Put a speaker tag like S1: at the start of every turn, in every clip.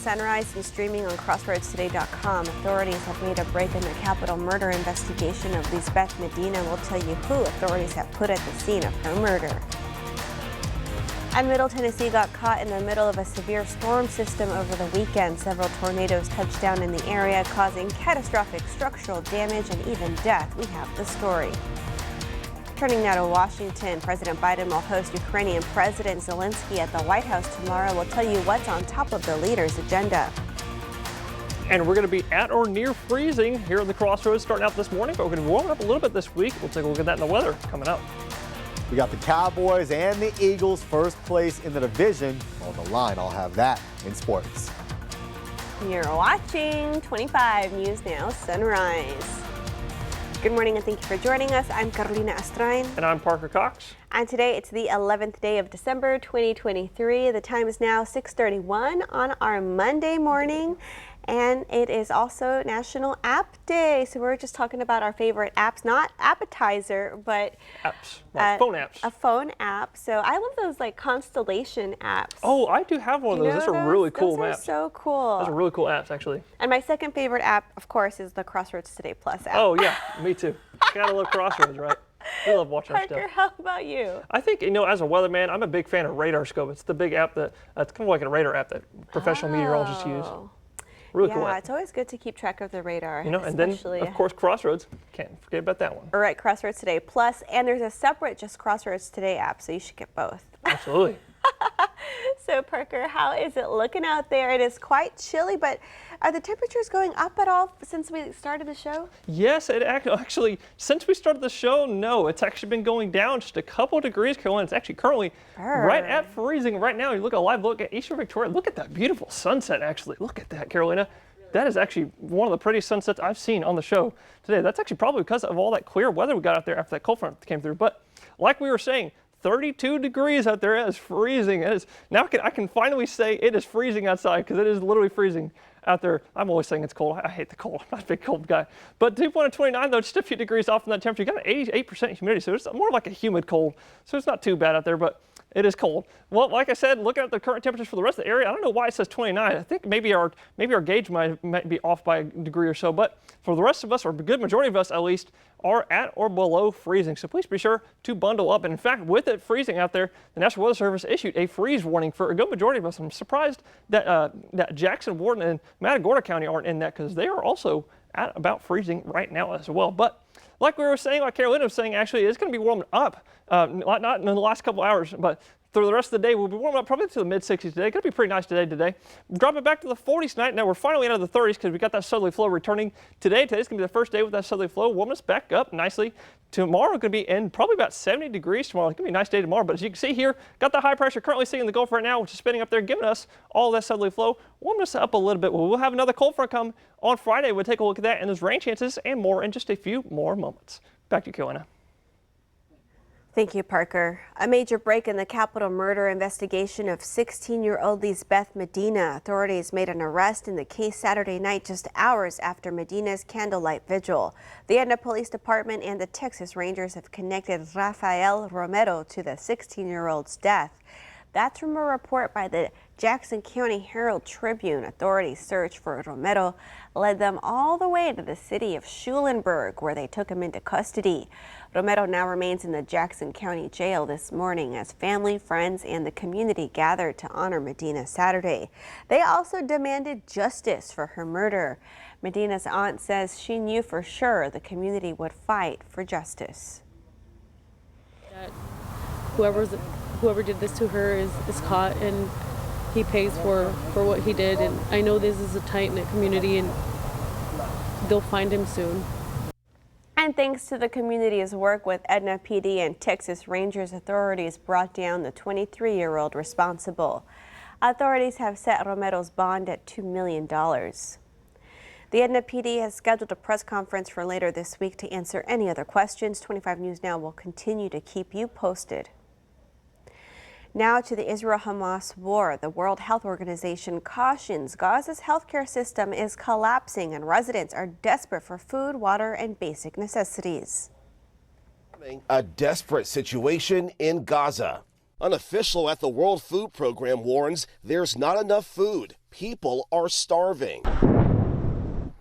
S1: Sunrise and streaming on CrossroadsToday.com. Authorities have made a break in the capital murder investigation of Lisbeth Medina. We'll tell you who authorities have put at the scene of her murder. And Middle Tennessee got caught in the middle of a severe storm system over the weekend. Several tornadoes touched down in the area, causing catastrophic structural damage and even death. We have the story. Turning now to Washington, President Biden will host Ukrainian President Zelensky at the White House tomorrow. We'll tell you what's on top of the leader's agenda.
S2: And we're going to be at or near freezing here at the Crossroads starting out this morning, but we're going to be warming up a little bit this week. We'll take a look at that in the weather coming up.
S3: We got the Cowboys and the Eagles first place in the division on the line. I'll have that in sports.
S1: You're watching 25 News Now Sunrise. Good morning and thank you for joining us. I'm Carolina Astrain.
S2: And I'm Parker Cox.
S1: And today it's the 11th day of December 2023. The time is now 6:31 on our Monday morning. And it is also National App Day. So we're just talking about our favorite apps, not appetizer, but
S2: apps, like phone apps.
S1: A phone app. So I love those like constellation apps.
S2: Oh, I do have one of those. Those are really cool
S1: apps. Those are so cool.
S2: Those are really cool apps, actually.
S1: And my second favorite app, of course, is the Crossroads Today Plus app.
S2: Oh, yeah, me too. Gotta love Crossroads, right? We love watching our stuff.
S1: Parker, how about you?
S2: I think, as a weatherman, I'm a big fan of RadarScope. It's the big app that, it's kind of like a radar app that professional meteorologists use. Really cool app.
S1: It's always good to keep track of the radar.
S2: And then, of course, Crossroads. Can't forget about that one.
S1: All right, Crossroads Today Plus, and there's a separate just Crossroads Today app, so you should get both.
S2: Absolutely.
S1: So, Parker, how is it looking out there? It is quite chilly, but are the temperatures going up at all since we started the show?
S2: Yes, it actually, since we started the show, no. It's actually been going down just a couple degrees, Carolina. It's actually currently right at freezing right now. You look at a live look at Eastern Victoria. Look at that beautiful sunset, actually. Look at that, Carolina. That is actually one of the prettiest sunsets I've seen on the show today. That's actually probably because of all that clear weather we got out there after that cold front came through. But like we were saying, 32 degrees out there. It is freezing. It is now. I can finally say it is freezing outside because it is literally freezing out there. I'm always saying it's cold. I hate the cold. I'm not a big cold guy. But dew point of 29 though, just a few degrees off from that temperature. You got an 88% humidity, so it's more like a humid cold. So it's not too bad out there, but it is cold. Well, like I said, looking at the current temperatures for the rest of the area, I don't know why it says 29. I think maybe our gauge might be off by a degree or so, but for the rest of us, or a good majority of us at least, are at or below freezing. So please be sure to bundle up. And in fact, with it freezing out there, the National Weather Service issued a freeze warning for a good majority of us. I'm surprised that that Jackson, Warden, and Matagorda County aren't in that because they are also at about freezing right now as well. But like we were saying, like Carolina was saying, actually, it's going to be warming up, not in the last couple hours, but through the rest of the day, we'll be warming up probably to the mid-60s today. It's going to be pretty nice today. Drop it back to the 40s tonight. Now we're finally out of the 30s because we got that southerly flow returning today. Today's going to be the first day with that southerly flow, warming us back up nicely. Tomorrow we're going to be in probably about 70 degrees tomorrow. It's going to be a nice day tomorrow. But as you can see here, got the high pressure currently sitting in the Gulf right now, which is spinning up there, giving us all that southerly flow, warming us up a little bit. We'll have another cold front come on Friday. We'll take a look at that and those rain chances and more in just a few more moments. Back to you, Carolina.
S1: Thank you, Parker. A major break in the capital murder investigation of 16-year-old Lisbeth Medina. Authorities made an arrest in the case Saturday night, just hours after Medina's candlelight vigil. The Edna Police Department and the Texas Rangers have connected Rafael Romero to the 16-year-old's death. That's from a report by the Jackson County Herald Tribune. Authorities' search for Romero led them all the way to the city of Schulenburg, where they took him into custody. Romero now remains in the Jackson County Jail this morning as family, friends, and the community gathered to honor Medina Saturday. They also demanded justice for her murder. Medina's aunt says she knew for sure the community would fight for justice.
S4: That whoever did this to her is caught and he pays for what he did. And I know this is a tight-knit community and they'll find him soon.
S1: And thanks to the community's work with Edna PD and Texas Rangers, authorities brought down the 23-year-old responsible. Authorities have set Romero's bond at $2 million. The Edna PD has scheduled a press conference for later this week to answer any other questions. 25 News Now will continue to keep you posted. Now to the Israel-Hamas war. The World Health Organization cautions Gaza's healthcare system is collapsing and residents are desperate for food, water, and basic necessities.
S5: A desperate situation in Gaza. An official at the World Food Program warns there's not enough food. People are starving.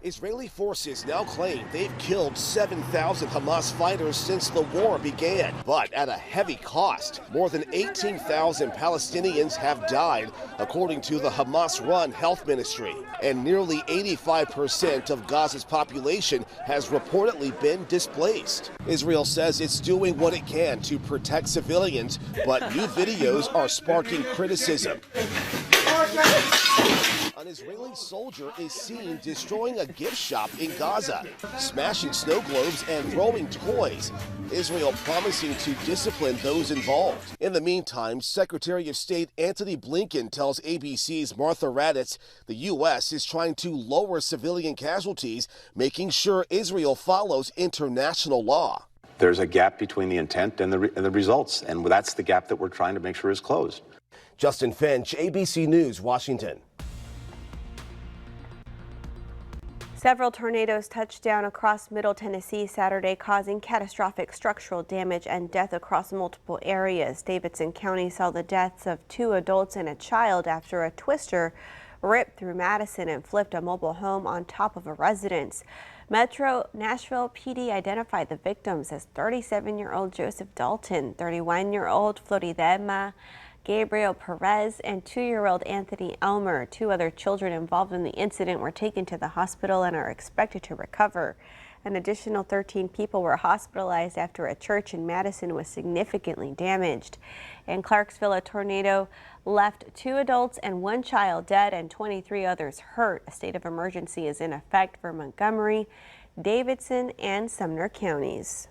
S5: Israeli forces now claim they've killed 7,000 Hamas fighters since the war began, but at a heavy cost. More than 18,000 Palestinians have died, according to the Hamas-run health ministry. And nearly 85% of Gaza's population has reportedly been displaced. Israel says it's doing what it can to protect civilians, but new videos are sparking criticism. An Israeli soldier is seen destroying a gift shop in Gaza, smashing snow globes and throwing toys. Israel promising to discipline those involved. In the meantime, Secretary of State Antony Blinken tells ABC's Martha Raddatz the U.S. is trying to lower civilian casualties, making sure Israel follows international law.
S6: There's a gap between the intent and the results, and that's the gap that we're trying to make sure is closed.
S5: Justin Finch, ABC News, Washington.
S1: Several tornadoes touched down across Middle Tennessee Saturday, causing catastrophic structural damage and death across multiple areas. Davidson County saw the deaths of 2 adults and a child after a twister ripped through Madison and flipped a mobile home on top of a residence. Metro Nashville PD identified the victims as 37-year-old Joseph Dalton, 31-year-old Floridema Gabriel Perez, and 2-year-old Anthony Elmer. 2 other children involved in the incident were taken to the hospital and are expected to recover. An additional 13 people were hospitalized after a church in Madison was significantly damaged. In Clarksville, a tornado left 2 adults and 1 child dead and 23 others hurt. A state of emergency is in effect for Montgomery, Davidson, and Sumner counties.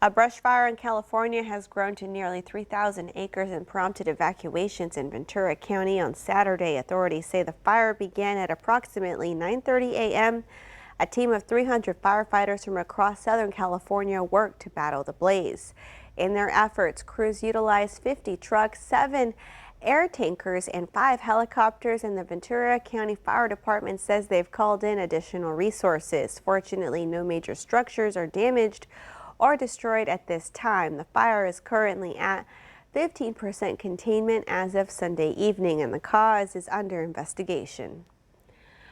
S1: A brush fire in California has grown to nearly 3,000 acres and prompted evacuations in Ventura County on Saturday. Authorities say the fire began at approximately 9:30 a.m. A team of 300 firefighters from across Southern California worked to battle the blaze. In their efforts, crews utilized 50 trucks, 7 air tankers, and 5 helicopters, and the Ventura County Fire Department says they've called in additional resources. Fortunately, no major structures are damaged or destroyed at this time. The fire is currently at 15% containment as of Sunday evening, and the cause is under investigation.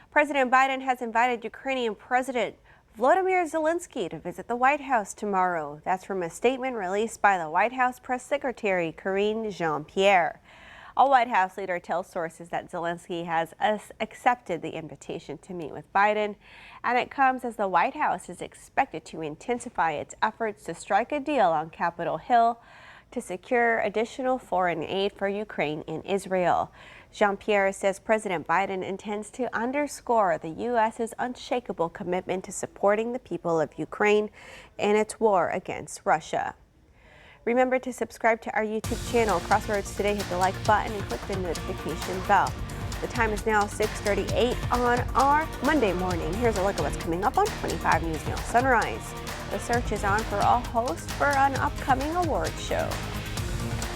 S1: President Biden has invited Ukrainian President Volodymyr Zelensky to visit the White House tomorrow. That's from a statement released by the White House Press Secretary Karine Jean-Pierre. A White House leader tells sources that Zelensky has accepted the invitation to meet with Biden, and it comes as the White House is expected to intensify its efforts to strike a deal on Capitol Hill to secure additional foreign aid for Ukraine and Israel. Jean-Pierre says President Biden intends to underscore the U.S.'s unshakable commitment to supporting the people of Ukraine in its war against Russia. Remember to subscribe to our YouTube channel, Crossroads Today. Hit the like button and click the notification bell. The time is now 6:38 on our Monday morning. Here's a look at what's coming up on 25 News Now Sunrise. The search is on for a host for an upcoming award show.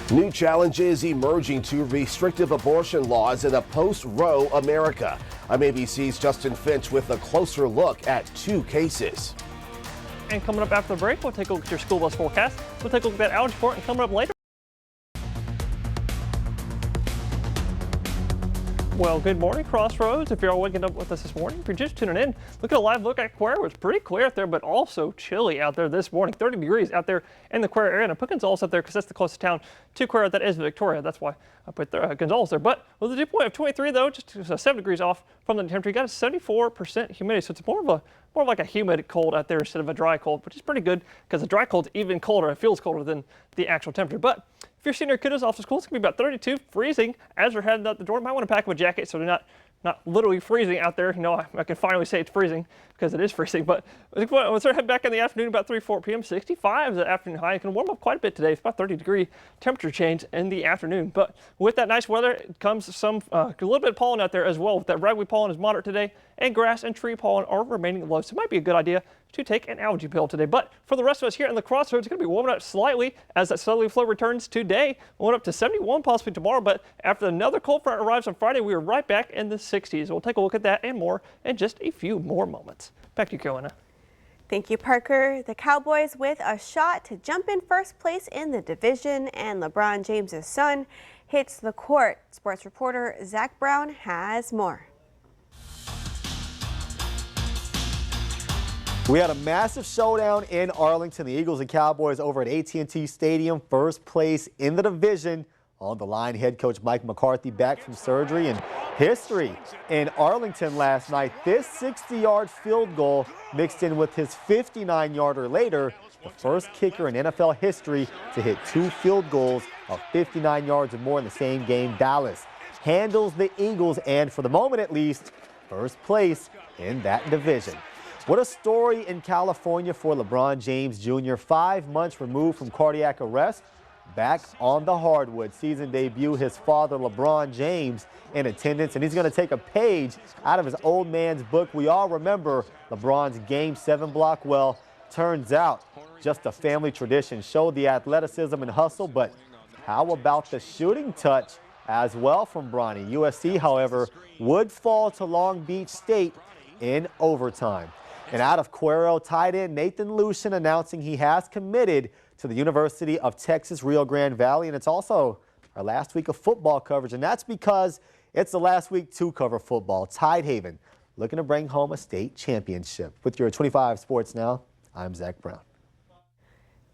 S5: New challenges emerging to restrictive abortion laws in a post-Roe America. I'm ABC's Justin Finch with a closer look at 2 cases.
S2: And coming up after the break, we'll take a look at your school bus forecast. We'll take a look at that outage report, and coming up later. Well, good morning, Crossroads. If you're all waking up with us this morning, if you're just tuning in, look at a live look at Cuero. It's pretty clear out there, but also chilly out there this morning. 30 degrees out there in the Cuero area. And I put Gonzales out there because that's the closest town to Cuero. That is Victoria. That's why I put Gonzales there. But with a dew point of 23, though, just 7 degrees off from the temperature, you got a 74% humidity. So it's more of like a humid cold out there instead of a dry cold, which is pretty good because the dry cold's even colder. It feels colder than the actual temperature. But if you're sending your kiddos off to school, it's going to be about 32, freezing as we're heading out the door. You might want to pack up a jacket so they're not literally freezing out there. You know, I can finally say it's freezing because it is freezing. But we'll start heading back in the afternoon, about 3-4 p.m. 65 is the afternoon high. It can warm up quite a bit today. It's about 30-degree temperature change in the afternoon. But with that nice weather comes a little bit of pollen out there as well. That ragweed pollen is moderate today, and grass and tree pollen are remaining low. So it might be a good idea to take an algae pill today. But for the rest of us here in the Crossroads, it's going to be warming up slightly as that southerly flow returns today. We'll up to 71 possibly tomorrow, but after another cold front arrives on Friday, we are right back in the 60s. We'll take a look at that and more in just a few more moments. Back to you, Carolina.
S1: Thank you, Parker. The Cowboys with a shot to jump in first place in the division, and LeBron James' son hits the court. Sports reporter Zach Brown has more.
S3: We had a massive showdown in Arlington. The Eagles and Cowboys over at AT&T Stadium, first place in the division. On the line, head coach Mike McCarthy back from surgery, and history in Arlington last night. This 60-yard field goal mixed in with his 59-yarder later, the first kicker in NFL history to hit 2 field goals of 59 yards or more in the same game. Dallas handles the Eagles, and for the moment at least, first place in that division. What a story in California for LeBron James Jr. 5 months removed from cardiac arrest, back on the hardwood. Season debut, his father LeBron James in attendance, and he's going to take a page out of his old man's book. We all remember LeBron's Game 7 block. Well, turns out just a family tradition. Showed the athleticism and hustle, but how about the shooting touch as well from Bronny? USC, however, would fall to Long Beach State in overtime. And out of Cuero, tight end Nathan Lucien announcing he has committed to the University of Texas Rio Grande Valley. And it's also our last week of football coverage, and that's because it's the last week to cover football. Tidehaven looking to bring home a state championship. With your 25 Sports Now, I'm Zach Brown.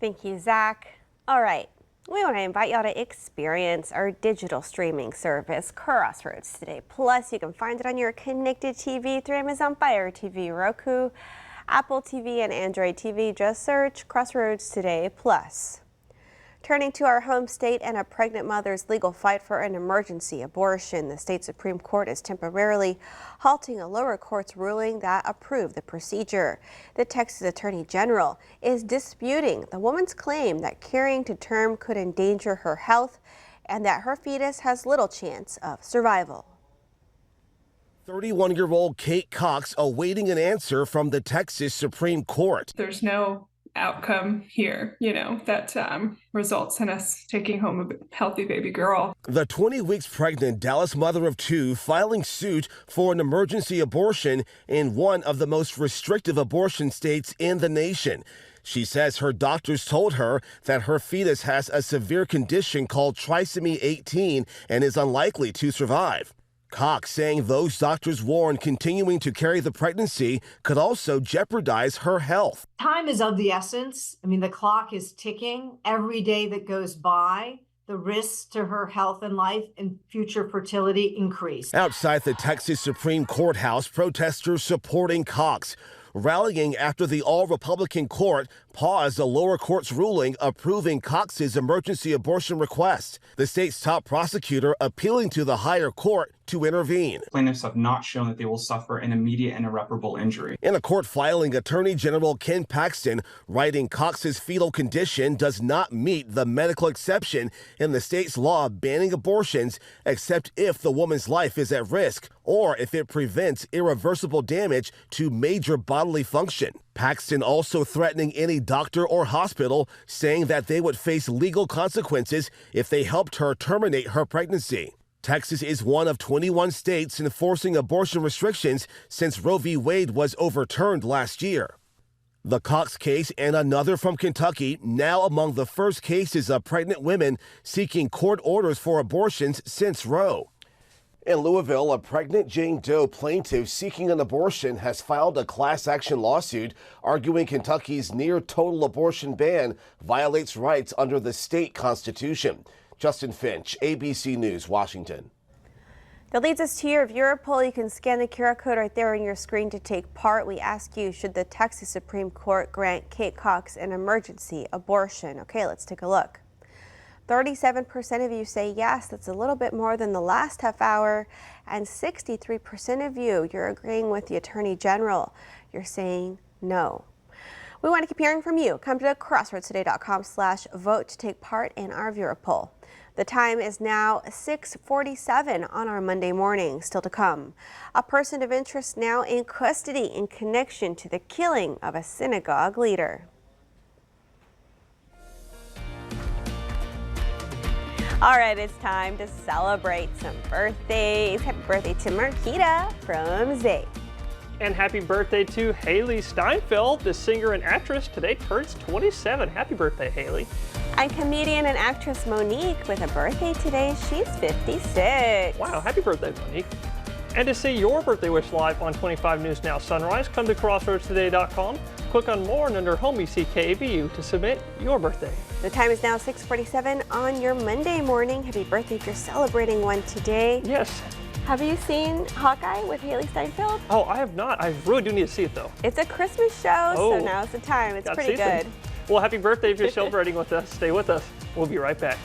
S1: Thank you, Zach. All right. We want to invite y'all to experience our digital streaming service, Crossroads Today Plus. You can find it on your connected TV through Amazon Fire TV, Roku, Apple TV, and Android TV. Just search Crossroads Today Plus. Turning to our home state and a pregnant mother's legal fight for an emergency abortion, the state Supreme Court is temporarily halting a lower court's ruling that approved the procedure. The Texas Attorney General is disputing the woman's claim that carrying to term could endanger her health and that her fetus has little chance of survival.
S5: 31-year-old Kate Cox awaiting an answer from the Texas Supreme Court.
S7: There's no outcome here, that results in us taking home a healthy baby girl.
S5: The 20 weeks pregnant Dallas mother of 2 filing suit for an emergency abortion in one of the most restrictive abortion states in the nation. She says her doctors told her that her fetus has a severe condition called trisomy 18 and is unlikely to survive. Cox saying those doctors warn continuing to carry the pregnancy could also jeopardize her health.
S8: Time is of the essence. I mean, the clock is ticking. Every day that goes by, the risks to her health and life and future fertility increase.
S5: Outside the Texas Supreme Courthouse, protesters supporting Cox, rallying after the all-Republican court paused the lower court's ruling approving Cox's emergency abortion request. The state's top prosecutor appealing to the higher court to intervene.
S9: Plaintiffs have not shown that they will suffer an immediate and irreparable injury.
S5: In a court filing, Attorney General Ken Paxton writing Cox's fetal condition does not meet the medical exception in the state's law banning abortions except if the woman's life is at risk or if it prevents irreversible damage to major bodily function. Paxton also threatening any doctor or hospital, saying that they would face legal consequences if they helped her terminate her pregnancy. Texas is one of 21 states enforcing abortion restrictions since Roe v. Wade was overturned last year. The Cox case and another from Kentucky now among the first cases of pregnant women seeking court orders for abortions since Roe. In Louisville, a pregnant Jane Doe plaintiff seeking an abortion has filed a class action lawsuit arguing Kentucky's near total abortion ban violates rights under the state constitution. Justin Finch, ABC News, Washington.
S1: That leads us to your viewer poll. You can scan the QR code right there on your screen to take part. We ask you, should the Texas Supreme Court grant Kate Cox an emergency abortion? Okay, let's take a look. 37% of you say yes. That's a little bit more than the last half hour. And 63% of you're agreeing with the Attorney General. You're saying no. We want to keep hearing from you. Come to crossroadstoday.com/vote to take part in our viewer poll. The time is now 6:47 on our Monday morning. Still to come, a person of interest now in custody in connection to the killing of a synagogue leader. All right, it's time to celebrate some birthdays. Happy birthday to Marquita from Zay.
S2: And happy birthday to Haley Steinfeld, the singer and actress. Today turns 27. Happy birthday, Haley.
S1: And comedian and actress Monique with a birthday today. She's 56.
S2: Wow, happy birthday, Monique. And to see your birthday wish live on 25 News Now Sunrise, come to crossroadstoday.com. Click on more and under home you see KABU to submit your birthday.
S1: The time is now 6:47 on your Monday morning. Happy birthday if you're celebrating one today.
S2: Yes.
S1: Have you seen Hawkeye with Haley Steinfeld?
S2: Oh, I have not. I really do need to see it though.
S1: It's a Christmas show,
S2: Oh.
S1: so now's the time. It's
S2: Gotta
S1: pretty
S2: see
S1: good.
S2: things. Well, happy birthday if you're celebrating with us. Stay with us. We'll be right back.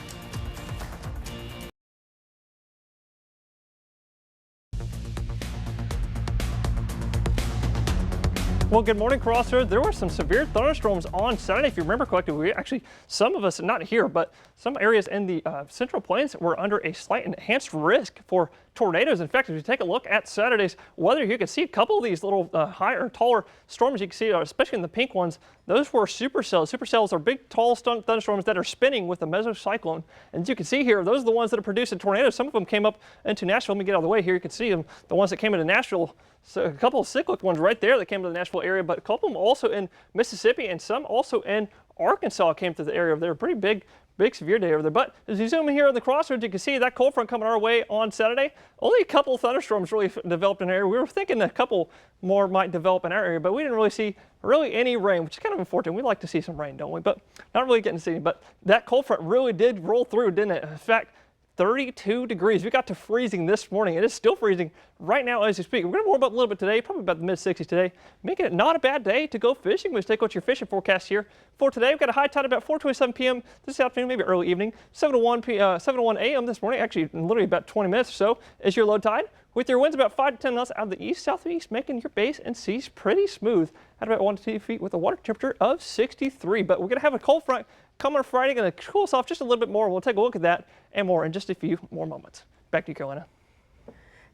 S2: Well, good morning, Crossroads. There were some severe thunderstorms on Saturday. If you remember correctly, some of us, not here, but some areas in the Central Plains were under a slight enhanced risk for tornadoes. In fact, if you take a look at Saturday's weather, you can see a couple of these little higher, taller storms. You can see, especially in the pink ones, those were supercells. Supercells are big, tall thunderstorms that are spinning with a mesocyclone. And as you can see here, those are the ones that are producing tornadoes. Some of them came up into Nashville. Let me get out of the way here. You can see them, the ones that came into Nashville. So a couple of cyclic ones right there that came to the Nashville area, but a couple of them also in Mississippi and some also in Arkansas came to the area. They're pretty big severe day over there. But as you zoom in here on the Crossroads, you can see that cold front coming our way on Saturday. Only a couple of thunderstorms really developed in our area. We were thinking a couple more might develop in our area, but we didn't really see any rain, which is kind of unfortunate. We like to see some rain, don't we? But not really getting to see any. But that cold front really did roll through, didn't it? In fact, 32 degrees. We got to freezing this morning. It is still freezing right now as we speak. We're going to warm up a little bit today, probably about the mid-60s today, making it not a bad day to go fishing. Let's take a look at your fishing forecast here for today. We've got a high tide about 4:27 p.m. this afternoon, maybe early evening, 7:01 a.m. this morning, actually in literally about 20 minutes or so is your low tide, with your winds about 5 to 10 knots out of the east-southeast, making your bays and seas pretty smooth at about 1 to 2 feet with a water temperature of 63. But we're going to have a cold front coming on Friday, going to cool us off just a little bit more. We'll take a look at that and more in just a few more moments. Back to you, Carolina.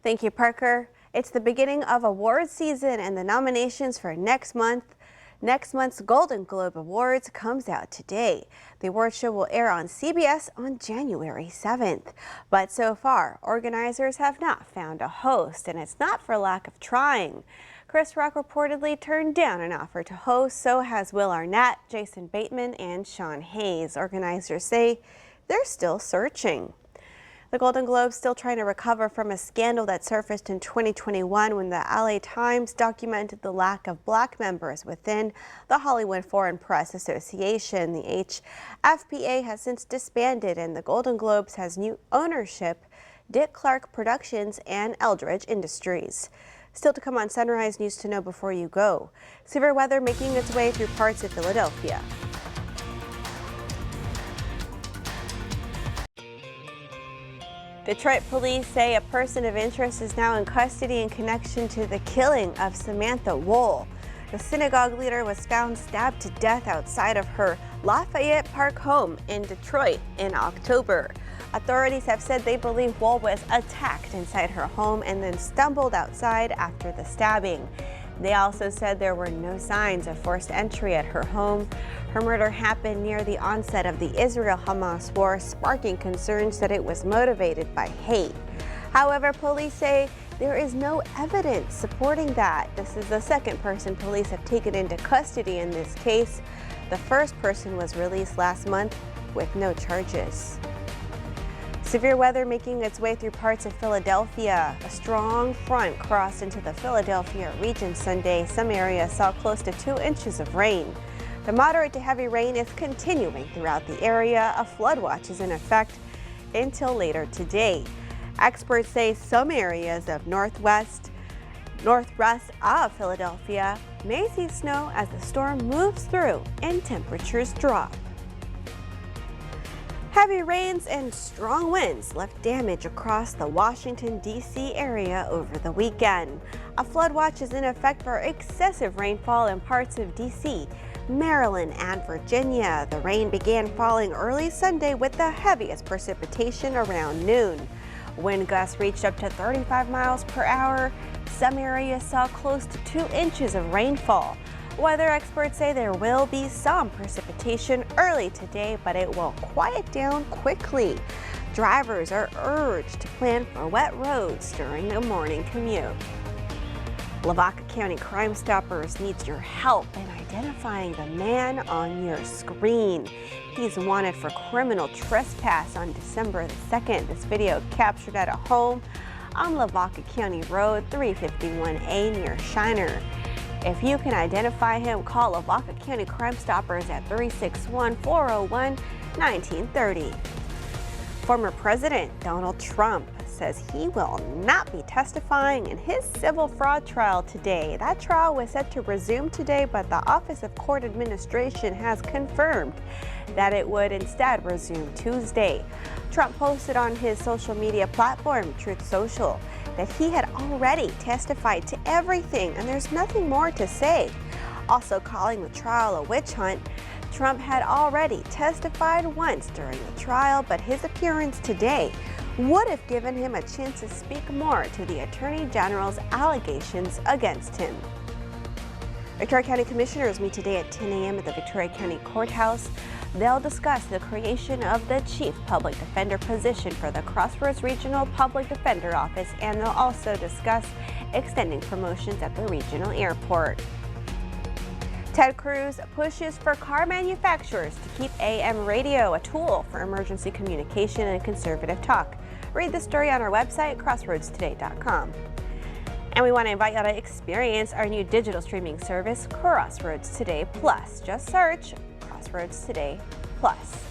S1: Thank you, Parker. It's the beginning of awards season, and the nominations for next month's Golden Globe Awards comes out today. The award show will air on CBS on January 7th. But so far, organizers have not found a host, and it's not for lack of trying. Chris Rock reportedly turned down an offer to host. So has Will Arnett, Jason Bateman, and Sean Hayes. Organizers say they're still searching. The Golden Globe's still trying to recover from a scandal that surfaced in 2021 when the LA Times documented the lack of black members within the Hollywood Foreign Press Association. The HFPA has since disbanded, and the Golden Globes has new ownership, Dick Clark Productions and Eldridge Industries. Still to come on Sunrise News to Know Before You Go. Severe weather making its way through parts of Philadelphia. Detroit police say a person of interest is now in custody in connection to the killing of Samantha Wohl. The synagogue leader was found stabbed to death outside of her Lafayette Park home in Detroit in October. Authorities have said they believe Wohl was attacked inside her home and then stumbled outside after the stabbing. They also said there were no signs of forced entry at her home. Her murder happened near the onset of the Israel-Hamas war, sparking concerns that it was motivated by hate. However, police say there is no evidence supporting that. This is the second person police have taken into custody in this case. The first person was released last month with no charges. Severe weather making its way through parts of Philadelphia. A strong front crossed into the Philadelphia region Sunday. Some areas saw close to 2 inches of rain. The moderate to heavy rain is continuing throughout the area. A flood watch is in effect until later today. Experts say some areas of northwest of Philadelphia may see snow as the storm moves through and temperatures drop. Heavy rains and strong winds left damage across the Washington, D.C. area over the weekend. A flood watch is in effect for excessive rainfall in parts of D.C., Maryland, and Virginia. The rain began falling early Sunday with the heaviest precipitation around noon. Wind gusts reached up to 35 miles per hour. Some areas saw close to 2 inches of rainfall. Weather experts say there will be some precipitation early today, but it will quiet down quickly. Drivers are urged to plan for wet roads during the morning commute. Lavaca County Crime Stoppers needs your help in identifying the man on your screen. He's wanted for criminal trespass on December the 2nd. This video captured at a home on Lavaca County Road 351A near Shiner. If you can identify him, call Lavaca County Crime Stoppers at 361-401-1930. Former President Donald Trump says he will not be testifying in his civil fraud trial today. That trial was set to resume today, but the Office of Court Administration has confirmed that it would instead resume Tuesday. Trump posted on his social media platform, Truth Social, that he had already testified to everything and there's nothing more to say. Also calling the trial a witch hunt, Trump had already testified once during the trial, but his appearance today would have given him a chance to speak more to the Attorney General's allegations against him. Victoria County Commissioners meet today at 10 a.m. at the Victoria County Courthouse. They'll discuss the creation of the Chief Public Defender position for the Crossroads Regional Public Defender Office, and they'll also discuss extending promotions at the regional airport. Ted Cruz pushes for car manufacturers to keep AM radio a tool for emergency communication and conservative talk. Read the story on our website, crossroadstoday.com. And we want to invite you to experience our new digital streaming service, Crossroads Today Plus. Just search Crossroads Today Plus.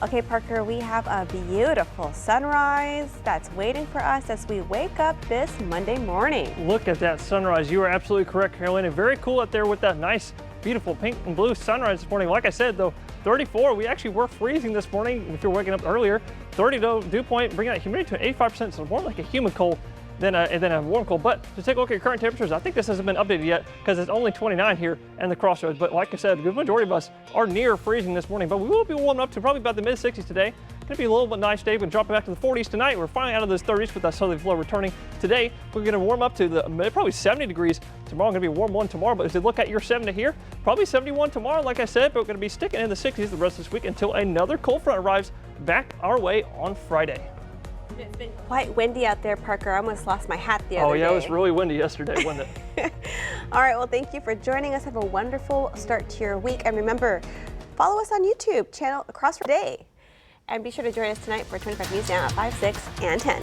S1: Okay, Parker, we have a beautiful sunrise that's waiting for us as we wake up this Monday morning.
S2: Look at that sunrise. You are absolutely correct, Carolina. Very cool out there with that nice, beautiful pink and blue sunrise this morning. Like I said, though, 34, we actually were freezing this morning if you're waking up earlier. 30 dew point, bringing that humidity to 85%, so more like a humid cold than a warm cold. But to take a look at your current temperatures, I think this hasn't been updated yet because it's only 29 here in the Crossroads. But like I said, the majority of us are near freezing this morning, but we will be warming up to probably about the mid-60s today. Going to be a little bit nice day. We're going to drop it back to the 40s tonight. We're finally out of those 30s with that southerly flow returning today. We're going to warm up to the probably 70 degrees tomorrow. Going to be a warm one tomorrow, but as you look at your 70 here, probably 71 tomorrow, like I said, but we're going to be sticking in the 60s the rest of this week until another cold front arrives back our way on Friday.
S1: It's been quite windy out there, Parker. I almost lost my hat the other day.
S2: Oh yeah, it was really windy yesterday, wasn't it?
S1: All right, well, thank you for joining us. Have a wonderful start to your week. And remember, follow us on YouTube, channel Crossroads Day. And be sure to join us tonight for 25 News Now at 5, 6, and 10.